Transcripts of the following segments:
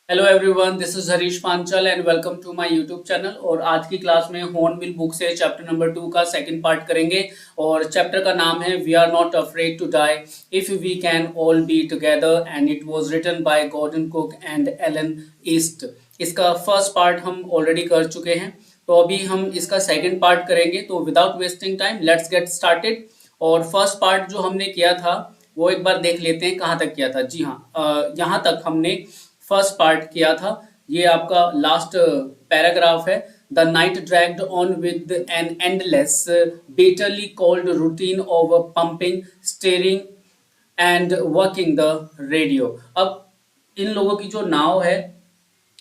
Hello everyone, this is Harish Panchal and welcome to my YouTube channel. और आज की class में हॉर्नबिल बुक से चैप्टर नंबर 2 का सेकंड पार्ट करेंगे। और चैप्टर का नाम है we are not afraid to die if we can all be together and it was written by Gordon Cook and Alan East. इसका फर्स्ट पार्ट हम already कर चुके हैं, तो अभी हम इसका सेकंड पार्ट करेंगे। तो without wasting time let's get started. और फर्स्ट पार्ट जो हमने किया था वो एक बार देख लेते हैं कहाँ तक किया था। जी हाँ, यहाँ तक हमने फर्स्ट पार्ट किया था। ये आपका लास्ट पैराग्राफ है। The night dragged on with an endless bitterly cold routine of pumping, steering and working the radio. अब इन लोगों की जो नाव है,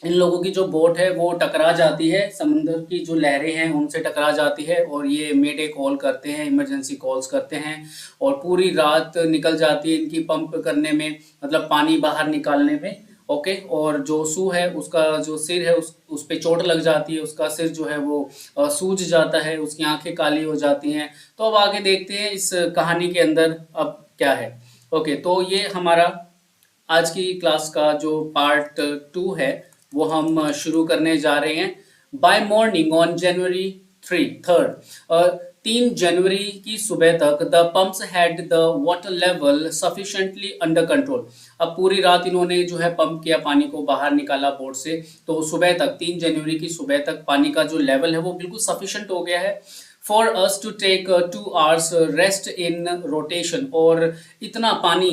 इन लोगों की जो बोट है वो टकरा जाती है, समुद्र की जो लहरें हैं उनसे टकरा जाती है और ये मेडे कॉल करते हैं, इमरजेंसी कॉल्स करते हैं। और पूरी रात निकल जाती है इनकी पंप करने में, मतलब पानी बाहर निकालने में। ओके, और जो सू है उसका जो सिर है उस पे चोट लग जाती है, उसका सिर जो है वो सूज जाता है, उसकी आंखें काली हो जाती हैं। तो अब आगे देखते हैं इस कहानी के अंदर अब क्या है। ओके, तो ये हमारा आज की क्लास का जो पार्ट 2 है वो हम शुरू करने जा रहे हैं। बाय मॉर्निंग ऑन जनवरी 3 जनवरी की सुबह तक the pumps had the water level sufficiently under control. अब पूरी रात इन्होंने जो है पंप किया, पानी को बाहर निकाला बोट से। तो सुबह तक 3 जनवरी की सुबह तक पानी का जो लेवल है वो बिल्कुल सफिशिएंट हो गया है for us to take 2 hours rest in rotation. और इतना पानी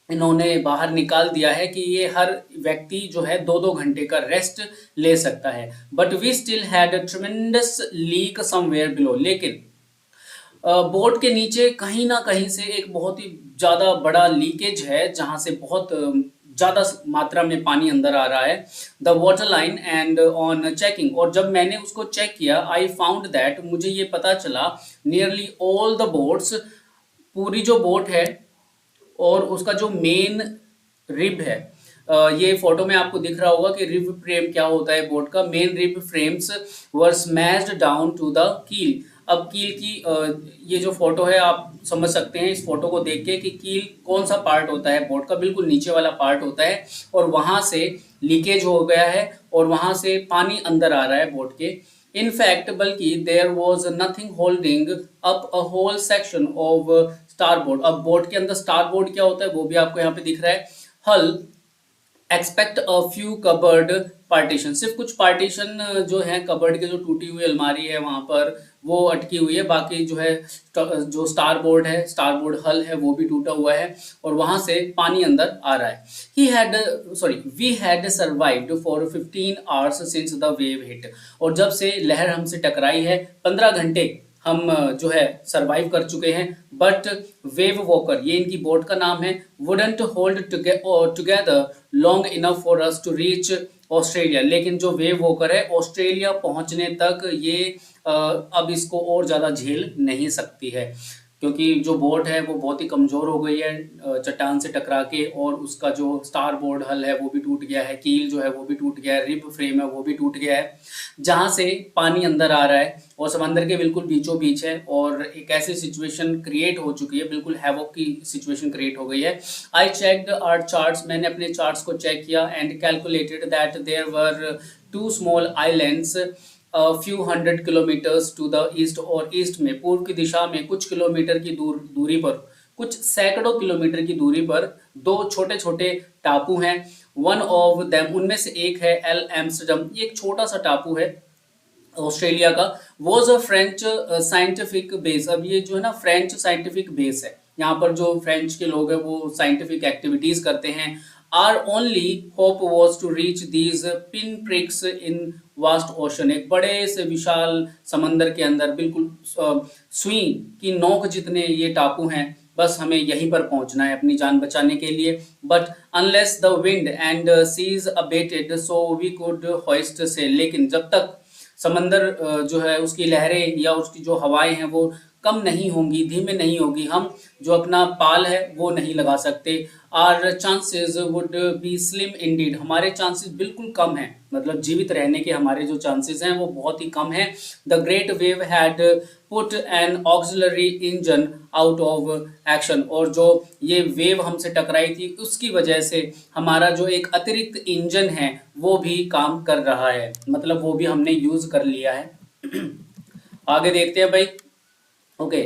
इन्होंने बाहर निकाल दिया है कि ये हर व्यक्ति जो है 2-2 घंटे का रेस्ट ले सकता है। But we still had a tremendous leak somewhere below. लेकिन बोट के नीचे कहीं ना कहीं से एक बहुत ही ज़्यादा बड़ा लीकेज है, जहाँ से बहुत ज़्यादा मात्रा में पानी अंदर आ रहा है। The water line and on checking, और जब मैंने उसको चेक किया आई फाउंड दैट, मुझे ये पता चला नियरली ऑल द बोट्स, पूरी जो बोट है और उसका जो मेन रिब है, ये फोटो में आपको दिख रहा होगा कि रिब फ्रेम क्या होता है बोट का। Main rib frames were smashed down to the keel. अब कील की ये जो फोटो है आप समझ सकते हैं इस फोटो को देख के कि कील कौन सा पार्ट होता है बोट का, बिल्कुल नीचे वाला पार्ट होता है। और वहां से लीकेज हो गया है और वहां से पानी अंदर आ रहा है बोट के। इन फैक्ट बल्कि there was nothing holding up a whole section of starboard. अब बोट के अंदर स्टारबोर्ड क्या होता है वो भी आपको यहाँ पे दिख रहा है। हल expect a few cupboard partition, सिर्फ कुछ पार्टीशन जो है कबर्ड के, जो टूटी हुई अलमारी है वहां पर वो अटकी हुई है। बाकी जो है जो स्टार बोर्ड है, स्टार बोर्ड हल है, वो भी टूटा हुआ है और वहां से पानी अंदर आ रहा है। He had sorry we had survived for 15 hours since the wave hit. और जब से लहर हमसे टकराई है 15 घंटे हम जो है सरवाइव कर चुके हैं। बट वेव वॉकर, ये इनकी बोट का नाम है, wouldn't hold together long enough for us to reach Australia. लेकिन जो वेव वॉकर है ऑस्ट्रेलिया पहुंचने तक ये अब इसको और ज़्यादा झेल नहीं सकती है, क्योंकि जो बोट है वो बहुत ही कमज़ोर हो गई है चट्टान से टकरा के। और उसका जो स्टार बोर्ड हल है वो भी टूट गया है, कील जो है वो भी टूट गया है, रिब फ्रेम है वो भी टूट गया है, जहाँ से पानी अंदर आ रहा है और समंदर के बिल्कुल बीचों बीच है। और एक ऐसी सिचुएशन क्रिएट हो चुकी है, बिल्कुल हैवॉक की सिचुएशन क्रिएट हो गई है। आई चेकड आवर चार्ट्स, मैंने अपने चार्ट्स को चेक किया and calculated that there were 2 small islands few 100 kilometres to the east. और ईस्ट में, पूर्व की दिशा में कुछ किलोमीटर की दूरी पर, कुछ सैकड़ों किलोमीटर की दूरी पर 2 छोटे छोटे टापू हैं। वन ऑफ देम, उनमें से एक है एल एम्स्टर्डम, ये एक छोटा सा टापू है ऑस्ट्रेलिया का। Was a French scientific base. अब ये जो है ना फ्रेंच साइंटिफिक बेस है, यहाँ पर जो फ्रेंच के लोग हैं वो साइंटिफिक एक्टिविटीज करते हैं। Our only hope was to reach these pin pricks in vast ocean, एक बड़े से विशाल समंदर के अंदर बिल्कुल सुई की नोक जितने ये टापू हैं, बस हमें यहीं पर पहुंचना है अपनी जान बचाने के लिए। But unless the wind and seas abated so we could hoist sail. लेकिन जब तक समंदर जो है उसकी लहरें या उसकी जो हवाएं हैं वो कम नहीं होंगी, धीमे नहीं होगी, हम जो अपना पाल है वो नहीं लगा सकते। Our chances would be slim indeed, हमारे चांसेस बिल्कुल कम हैं, मतलब जीवित रहने के हमारे जो चांसेस हैं वो बहुत ही कम हैं। The great wave had put an auxiliary engine out of action, और जो ये वेव हमसे टकराई थी उसकी वजह से हमारा जो एक अतिरिक्त इंजन है वो भी काम कर रहा है, मतलब वो भी हमने यूज कर लिया है। आगे देखते हैं भाई। ओके,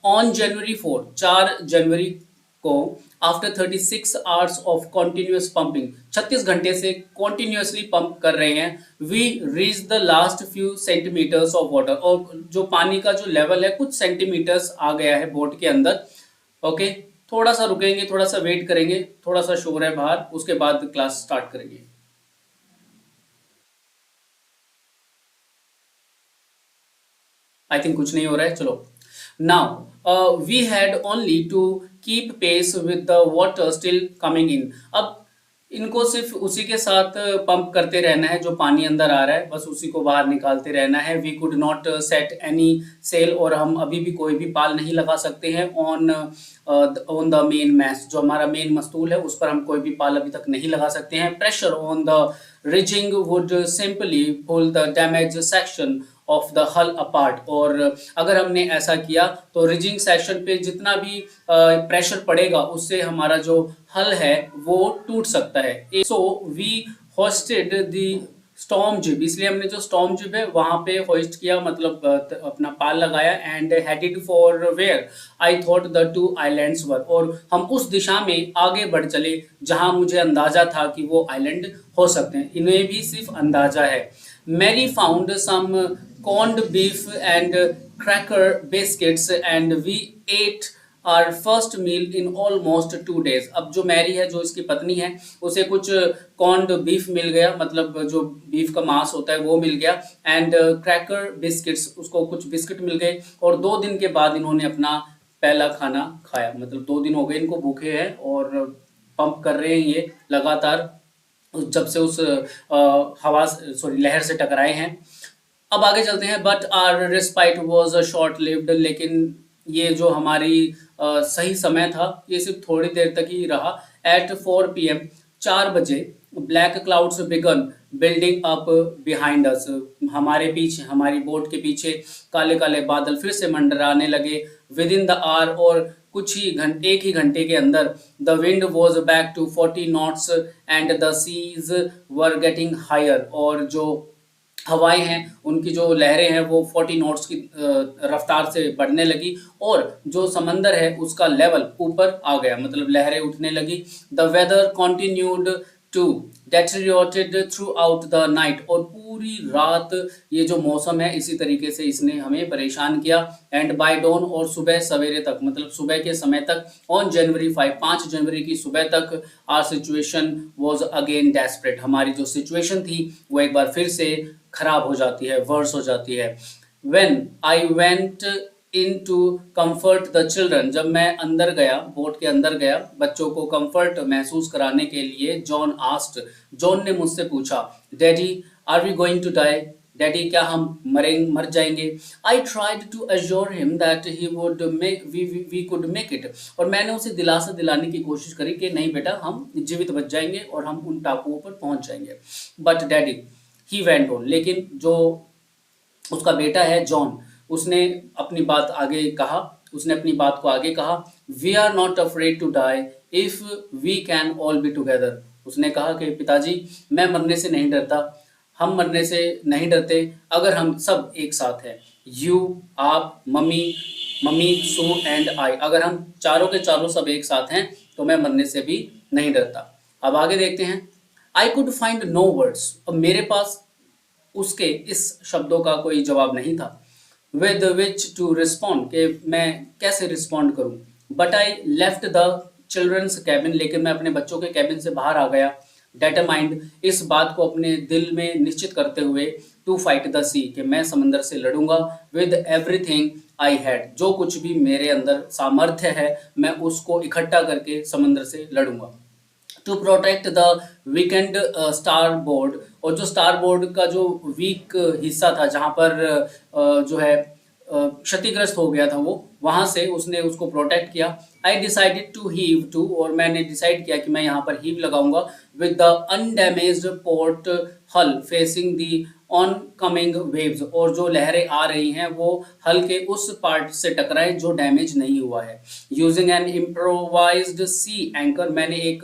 ऑन जनवरी 4, 4 जनवरी को, after 36 hours of continuous pumping, 36 घंटे से कॉन्टिन्यूसली पंप कर रहे हैं, we reach the last few centimetres of water, और जो पानी का जो लेवल है कुछ सेंटीमीटर्स आ गया है बोट के अंदर। ओके, थोड़ा सा रुकेंगे, थोड़ा सा वेट करेंगे, थोड़ा सा शोर है बाहर, उसके बाद क्लास स्टार्ट करेंगे। आई थिंक कुछ नहीं हो रहा है, चलो। Now we had only to keep pace with the water still coming in, अब इनको सिर्फ उसी के साथ पंप करते रहना है, जो पानी अंदर आ रहा है बस उसी को बाहर निकालते रहना है। We could not set any sail, और हम अभी भी कोई भी पाल नहीं लगा सकते हैं on on the main moist, जो हमारा मेन मस्तूल है उस पर हम कोई भी पाल अभी तक नहीं लगा सकते हैं। Pressure on the rigging would simply pull the damage section of the hull apart, और अगर हमने ऐसा किया तो रिजिंग सेक्शन पे जितना भी प्रेशर पड़ेगा उससे हमारा जो हल है वो टूट सकता है। So we hoisted the storm jib, इसलिए हमने जो स्टॉर्म जिब है वहां पे होस्ट किया, मतलब अपना पाल लगाया। And headed for where I thought the two islands were, और हम उस दिशा में आगे बढ़ चले जहां मुझे अंदाजा था कि वो आइलैंड हो सकते हैं, इन्हें भी सिर्फ अंदाजा है। Mary found some corned beef and cracker biscuits and we ate our first meal in almost 2 days। अब जो मैरी है, जो इसकी पत्नी है, उसे कुछ कॉर्नड बीफ मिल गया, मतलब जो बीफ का मांस होता है वो मिल गया, एंड क्रैकर बिस्किट्स, उसको कुछ बिस्किट मिल गए, और 2 दिन के बाद इन्होंने अपना पहला खाना खाया, मतलब 2 दिन हो गए इनको भूखे हैं और पंप कर रहे हैं ये लगातार, जब से उस हवा सॉरी लहर से टकराए हैं। अब आगे चलते हैं। But our respite was short lived, लेकिन ये जो हमारी सही समय था ये सिर्फ थोड़ी देर तक ही रहा। एट 4 PM, 4 बजे, black clouds began building up behind us, हमारे पीछे, हमारी बोट के पीछे काले काले बादल फिर से मंडराने लगे। विद इन द आवर, और कुछ ही घंटे, एक ही घंटे के अंदर, the wind was back to 40 knots and the seas were getting higher, और जो हवाएं हैं उनकी जो लहरें हैं वो 40 नॉट्स की रफ्तार से बढ़ने लगी, और जो समंदर है उसका लेवल ऊपर आ गया, मतलब लहरें उठने लगी। The weather continued to deteriorated throughout the night, और पूरी रात ये जो मौसम है इसी तरीके से इसने हमें परेशान किया। एंड बाय डॉन, और सुबह सवेरे तक, मतलब सुबह के समय तक, ऑन जनवरी 5, 5 जनवरी की सुबह तक, our situation was again desperate, हमारी जो सिचुएशन थी वो एक बार फिर से खराब हो जाती है, वर्स हो जाती है। When I went in to comfort the children, जब मैं अंदर गया, बोट के अंदर गया, बच्चों को कंफर्ट महसूस कराने के लिए, जॉन आस्क्ड, जॉन ने मुझसे पूछा, daddy are we going to die, daddy क्या हम मर जाएंगे। I tried to assure him that he would make we could make it, और मैंने उसे दिलासा दिलाने की कोशिश करी कि नहीं बेटा, हम जीवित बच जाएंगे और हम उन टापुओं पर पहुंच जाएंगे। But daddy he went on, लेकिन जो उसका बेटा है जॉन, उसने अपनी बात आगे कहा, उसने अपनी बात को आगे कहा। We are not afraid to die if we can all be together, उसने कहा कि पिताजी मैं मरने से नहीं डरता, हम मरने से नहीं डरते अगर हम सब एक साथ हैं, यू, आप, मम्मी, सू एंड आई, अगर हम चारों के चारों सब एक साथ हैं तो मैं मरने से भी नहीं डरता। अब आगे देखते हैं। I could find no words, अब मेरे पास उसके इस शब्दों का कोई जवाब नहीं था। विद विच टू रिस्पॉन्ड, के मैं कैसे रिस्पॉन्ड करूं। But I left the children's cabin, लेकिन मैं अपने बच्चों के कैबिन से बाहर आ गया। डेटरमाइंड, इस बात को अपने दिल में निश्चित करते हुए, टू फाइट द सी, कि मैं समंदर से लड़ूंगा। विद एवरीथिंग आई हैड, जो कुछ भी मेरे अंदर सामर्थ्य है मैं उसको इकट्ठा करके समंदर से लड़ूंगा। To protect the weakened starboard, और जो स्टार बोर्ड का जो वीक हिस्सा था, जहाँ पर जो है क्षतिग्रस्त हो गया था वो, वहां से उसने उसको प्रोटेक्ट किया। I decided to heave to, और मैंने डिसाइड किया कि मैं यहाँ पर हीव लगाऊंगा विद द अनडैमेज्ड पोर्ट हल facing the on coming waves, और जो लहरें आ रही हैं वो हल के उस पार्ट से टकराएं जो डैमेज नहीं हुआ है। यूजिंग एन इम्प्रोवाइज्ड सी एंकर, मैंने एक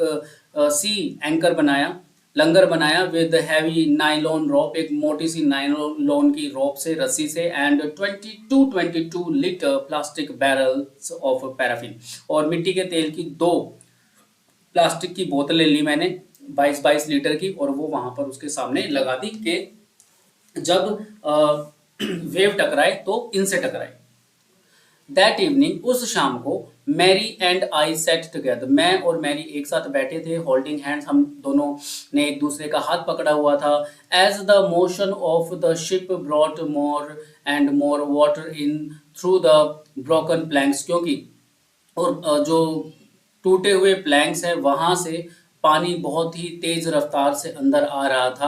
सी एंकर बनाया, लंगर बनाया विद हैवी नाइलॉन रॉप, एक मोटी सी नाइलॉन की रॉप से, रस्सी से, and 22 litre plastic barrels of paraffin, और मिट्टी के तेल की 2 प्लास्टिक की बोतलें ली मैंने 22 लीटर की, और वो वहां पर उसके सामने लगा दी कि जब वेव टकराए तो इनसे टकराए। दैट इवनिंग, उस शाम को, Mary and I sat together, मैं और मैरी एक साथ बैठे थे, होल्डिंग हैंड्स, हम दोनों ने एक दूसरे का हाथ पकड़ा हुआ था। As the motion of the ship brought more and more water in through the broken planks, क्योंकि और जो टूटे हुए प्लैंक्स हैं वहां से पानी बहुत ही तेज रफ्तार से अंदर आ रहा था।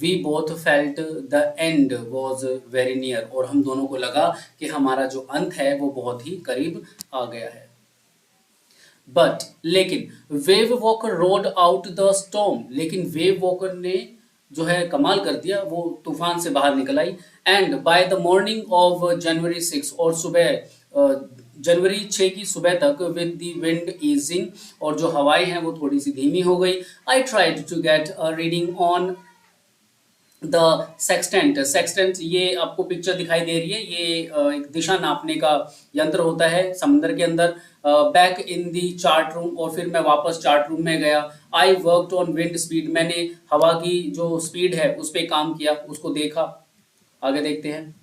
We both felt the end was very near, और हम दोनों को लगा कि हमारा जो अंत है वो बहुत ही करीब आ गया है। बट लेकिन wave walker road out the storm, लेकिन वेव वॉकर ने जो है कमाल कर दिया, वो तूफान से बाहर निकल आई। And by the morning of January 6, और सुबह जनवरी 6 की सुबह तक, विद द विंड ईजिंग, और जो हवाएं हैं वो थोड़ी सी धीमी हो गई। I tried to get a reading on the sextant, sextant ये आपको पिक्चर दिखाई दे रही है, ये एक दिशा नापने का यंत्र होता है समंदर के अंदर। Back in the chart room, और फिर मैं वापस चार्ट रूम में गया। I worked on wind speed, मैंने हवा की जो स्पीड है उस पर काम किया, उसको देखा। आगे देखते हैं।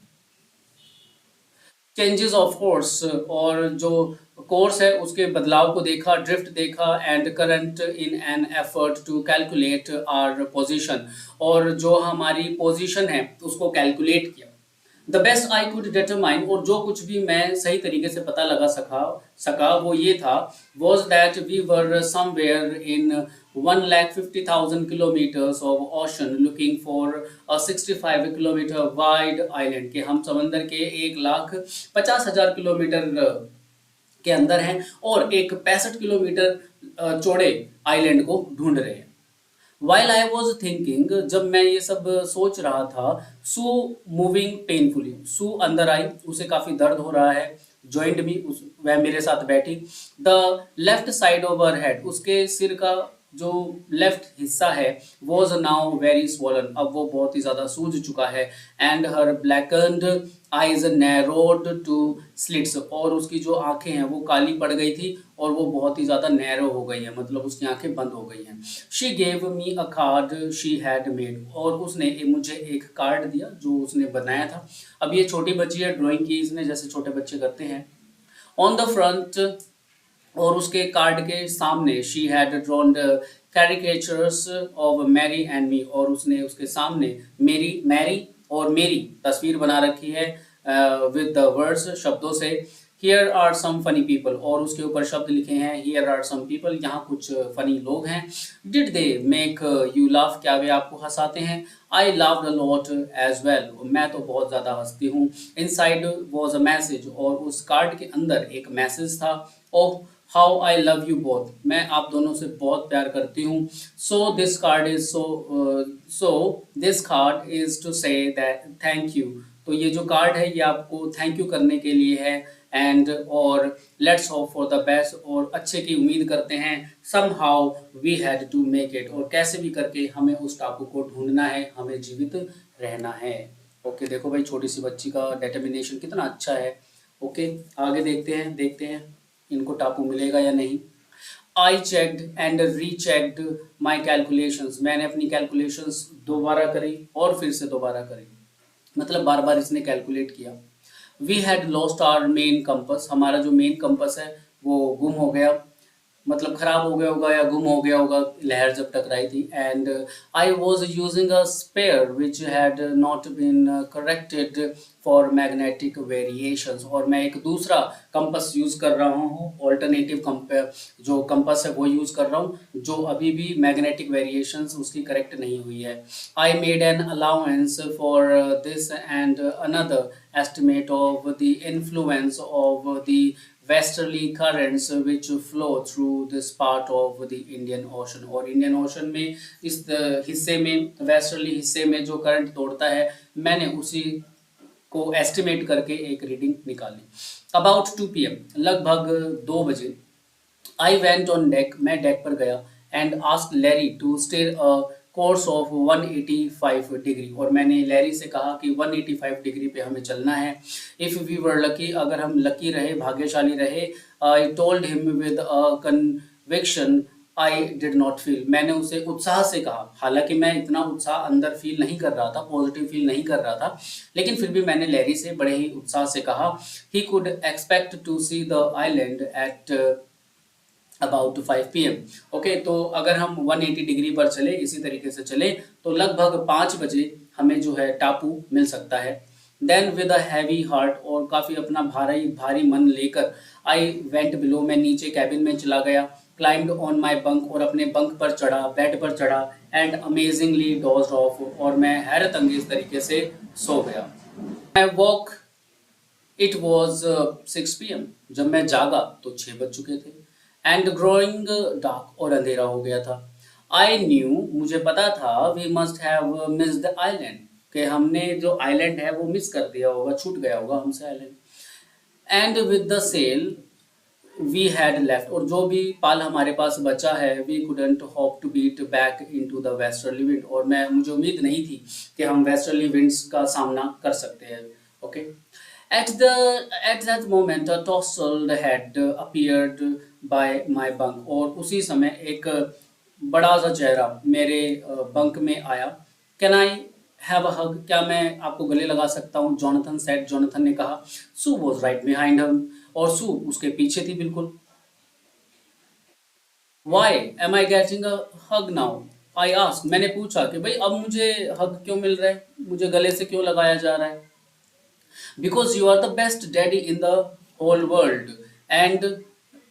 चेंजेस ऑफ कोर्स, और जो कोर्स है उसके बदलाव को देखा, ड्रिफ्ट देखा, and current in an effort to calculate our position, और जो हमारी पोजीशन है उसको कैलकुलेट किया। The best I could determine, और जो कुछ भी मैं सही तरीके से पता लगा सका वो ये था, was that we were somewhere in 1,50,000 kilometres of ocean looking for a 65 kilometre wide island, के हम समंदर के 1,50,000 किलोमीटर के अंदर हैं और एक 65 किलोमीटर चौड़े आइलैंड को ढूंढ रहे हैं। वाइल आई वॉज थिंकिंग, जब मैं ये सब सोच रहा था, सू मूविंग पेनफुली, सू अंदर आई, उसे काफी दर्द हो रहा है। ज्वाइंट मी, वह मेरे साथ बैठी। The left side of her head, उसके सिर का जो लेफ्ट हिस्सा है, वॉज नाउ वेरी स्वॉलन, अब वो बहुत ही ज्यादा सूज चुका है। And her blackened eyes narrowed to slits, और उसकी जो आंखें हैं वो काली पड़ गई थी और वो बहुत ही ज्यादा नैरो हो गई हैं, मतलब उसकी आंखें बंद हो गई हैं। She gave me a card she had made, और उसने मुझे एक कार्ड दिया जो उसने बनाया था। अब ये छोटी बच्ची है, ड्राइंग की इसने, जैसे छोटे बच्चे करते हैं। ऑन द फ्रंट, और उसके कार्ड के सामने, she had drawn caricatures of Mary and me, और उसने उसके सामने मैरी और मेरी तस्वीर बना रखी है विद द वर्ड्स, शब्दों से। Here are some funny people, और उसके ऊपर शब्द लिखे हैं, हियर आर सम पीपल, यहाँ कुछ फनी लोग हैं। Did they make you laugh, क्या वे आपको हंसाते हैं? I laughed a lot as well, मैं तो बहुत ज़्यादा हंसती हूँ। इनसाइड वॉज अ मैसेज, और उस कार्ड के अंदर एक मैसेज था। Oh how I love you both, मैं आप दोनों से बहुत प्यार करती हूँ। So this card is so this card is to say that thank you, तो ये जो कार्ड है ये आपको थैंक यू करने के लिए है। एंड और let's hope for the best, और अच्छे की उम्मीद करते हैं। Somehow we had to make it, और कैसे भी करके हमें उस टापू को ढूंढना है, हमें जीवित रहना है। ओके, देखो भाई छोटी सी बच्ची का डिटर्मिनेशन कितना अच्छा है। ओके, आगे देखते हैं इनको टापू मिलेगा या नहीं। I checked and rechecked my calculations, मैंने अपनी कैलकुलेशंस दोबारा करी और फिर से दोबारा करी, मतलब बार बार इसने कैलकुलेट किया। We had lost our main compass, हमारा जो मेन कंपस है वो गुम हो गया। मतलब खराब हो गया होगा या गुम हो गया होगा लहर जब टकराई थी। And I was using a spare which had not been corrected for magnetic variations, और मैं एक दूसरा कंपस यूज़ कर रहा हूँ, ऑल्टरनेटिव जो कंपस है वो यूज़ कर रहा हूँ, जो अभी भी मैग्नेटिक वेरिएशंस उसकी करेक्ट नहीं हुई है। I made an allowance for this and another estimate of the influence of the westerly currents which flow through this part of the Indian Ocean। और इंडियन ओशन में इस हिस्से में, वेस्टर्ली हिस्से में जो करंट दौड़ता है, मैंने उसी को एस्टिमेट करके एक रीडिंग निकाली। अबाउट 2 PM, लगभग 2 बजे, आई वेंट ऑन डेक, मैं डेक पर गया, and asked Larry to steer a course of 185 degree, और मैंने लैरी से कहा कि 185 डिग्री पे हमें चलना है। इफ़ वी वर लकी, अगर हम लकी रहे, भाग्यशाली रहे। I told him with a conviction I did not feel, मैंने उसे उत्साह से कहा, हालांकि मैं इतना उत्साह अंदर फील नहीं कर रहा था, पॉजिटिव फील नहीं कर रहा था, लेकिन फिर भी मैंने लैरी से बड़े ही उत्साह से कहा। He could expect to see the island at about 5 PM। Okay, तो अगर हम 180 डिग्री पर चले, इसी तरीके से चले, तो लगभग 5 बजे हमें जो है टापू मिल सकता है। Then with a heavy heart, और काफ़ी अपना भारी भारी मन लेकर, आई वेंट बिलो, मैं नीचे कैबिन में चला गया। क्लाइम्ड ऑन माई बंक, और अपने बंक पर चढ़ा, बेड पर चढ़ा। एंड अमेजिंगली डोज्ड ऑफ, और मैं हैरत अंगेज तरीके से सो गया। I walk, it was 6 PM, जब मैं जागा तो 6 बज चुके थे। एंड ग्रोइंग डार्क, और अंधेरा हो गया था। आई न्यू, मुझे पता था, we must have miss the island, कि हमने जो आइलैंड है वो मिस कर दिया होगा, छूट गया होगा हमसे island. And with the sail we had left, और जो भी पाल हमारे पास बचा है, we couldn't hope to beat back into the westerly wind, और मुझे उम्मीद नहीं थी कि हम वेस्टर्ली विंड्स का सामना कर सकते हैं। Okay, at that moment a tousled head appeared by my bunk, और उसी समय एक बड़ा सा चेहरा मेरे बंक में आया। कैन आई हैव अ हग, क्या मैं आपको गले लगा सकता हूँ? जोनाथन सेड, जोनाथन ने कहा। Sue was right behind him, और सू उसके पीछे थी बिल्कुल। Why am I getting a hug now, I ask, मैंने पूछा कि भाई अब मुझे हग क्यों मिल रहा है, मुझे गले से क्यों लगाया जा रहा है? Because you are the best daddy in the whole world and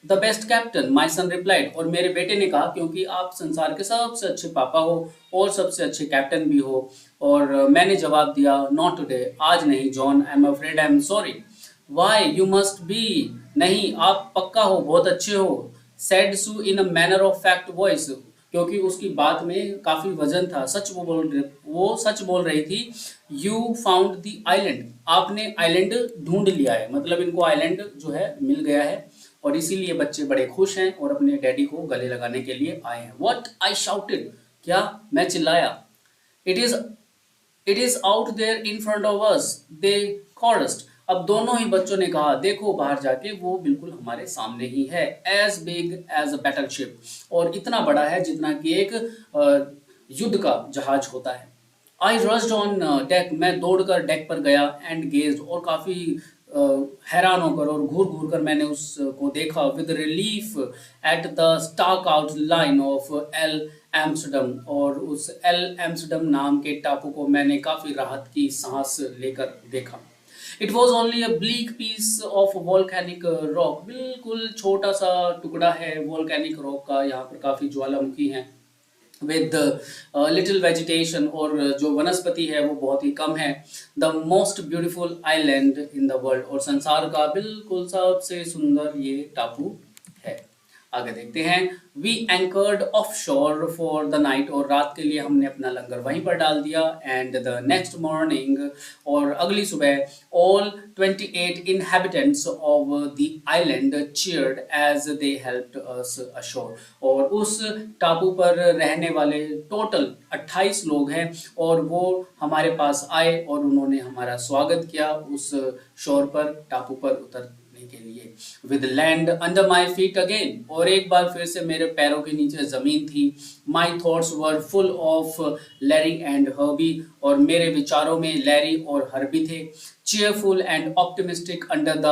the best captain, my son replied, और मेरे बेटे ने कहा क्योंकि आप संसार के सबसे अच्छे पापा हो और सबसे अच्छे कैप्टन भी हो। और मैंने जवाब दिया, नॉट टुडे, आज नहीं John, I am afraid, I am sorry. Why you must be, नहीं आप पक्का हो, बहुत अच्छे हो। Said Sue in a manner of fact voice, क्योंकि उसकी बात में काफी वजन था, वो सच बोल रही थी। यू फाउंड द आइलैंड, आपने आइलैंड ढूंढ लिया है, मतलब इनको आइलैंड जो है मिल गया है, और इसीलिए बच्चे बड़े खुश हैं और अपने डैडी को गले लगाने के लिए आए हैं। व्हाट आई शाउटेड, क्या मैं चिल्लाया। It is it is out there in front of us, they chorused। अब दोनों ही बच्चों ने कहा, देखो बाहर जाके, वो बिल्कुल हमारे सामने ही है। As big as a battleship, और इतना बड़ा है जितना कि एक युद्ध का जहाज होता है। आई रश्ड ऑन डेक, मैं दौड़कर डेक पर गया। एंड गेज्ड, और काफी हैरान होकर और घूर घूर कर मैंने उसको देखा। With relief at the stark outline of Ile Amsterdam, और उस एल एम्स्टर्डम नाम के टापू को मैंने काफी राहत की सांस लेकर देखा। It was only a bleak piece of volcanic rock, बिल्कुल छोटा सा टुकड़ा है वॉल्केनिक रॉक का, यहाँ पर काफी ज्वालामुखी हैं। विद लिटिल वेजिटेशन, और जो वनस्पति है वो बहुत ही कम है। The most beautiful island in the world, और संसार का बिल्कुल सबसे सुंदर ये टापू है। आगे देखते हैं। वी एंकर्ड ऑफ शोर फॉर द नाइट, और रात के लिए हमने अपना लंगर वहीं पर डाल दिया। एंड द नेक्स्ट मॉर्निंग, और अगली सुबह, all 28 inhabitants of the island cheered as they helped us ashore, और उस टापू पर रहने वाले टोटल 28 लोग हैं, और वो हमारे पास आए और उन्होंने हमारा स्वागत किया उस शोर पर, टापू पर उतरने के लिए। With land under my feet again, और एक बार फिर से मेरे पैरों के नीचे जमीन थी। My thoughts were full of Larry and Herbie, और मेरे विचारों में लैरी और हर्बी थे। Cheerful and optimistic under the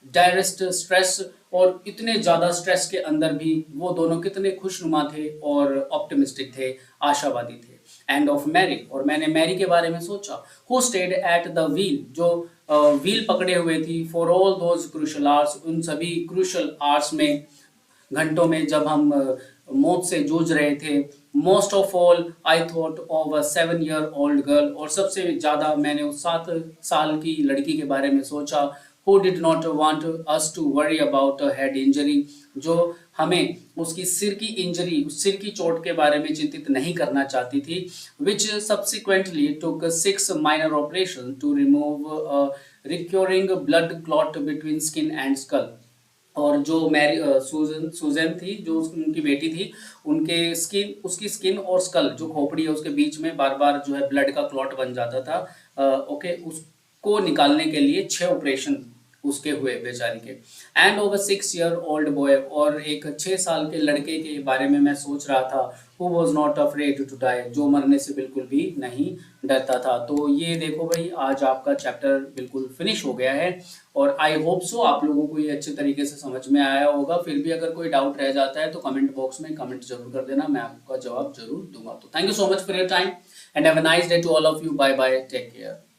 direst stress और इतने ज़्यादा स्ट्रेस के अंदर भी वो दोनों कितने खुशनुमा थे और ऑप्टिमिस्टिक थे, आशावादी थे। एंड ऑफ मैरी, और मैंने मैरी के बारे में सोचा, who stayed at the wheel, जो व्हील पकड़े हुए थी, for all those crucial hours, उन सभी क्रूशल आवर्स में, घंटों में जब हम मौत से जूझ रहे थे। Most of all I thought of a 7 year old girl, और सबसे ज़्यादा मैंने उस 7 साल की लड़की के बारे में सोचा, who did not want us to worry about a head injury, जो हमें उसकी सिर की इंजरी, उस सिर की चोट के बारे में चिंतित नहीं करना चाहती थी, which subsequently took 6 minor operation to remove recurring blood clot between skin and skull. और जो मैरी सूजन थी, जो उनकी बेटी थी, उसकी स्किन और स्कल, जो खोपड़ी है उसके बीच में बार बार जो है ब्लड का क्लॉट बन जाता था। ओके, उसको निकालने के लिए 6 ऑपरेशन उसके हुए बेचारी के। And over 6 year old boy, और एक 6 साल के लड़के के बारे में मैं सोच रहा था, who was not afraid to die, जो मरने से बिल्कुल भी नहीं डरता था। तो ये देखो भाई, आज आपका चैप्टर बिल्कुल फिनिश हो गया है, और आई होप सो आप लोगों को ये अच्छे तरीके से समझ में आया होगा। फिर भी अगर कोई डाउट रह जाता है तो कमेंट बॉक्स में कमेंट जरूर कर देना, मैं आपका जवाब जरूर दूंगा। तो thank you so much for your time and have a nice day to all of you. Bye bye, take care.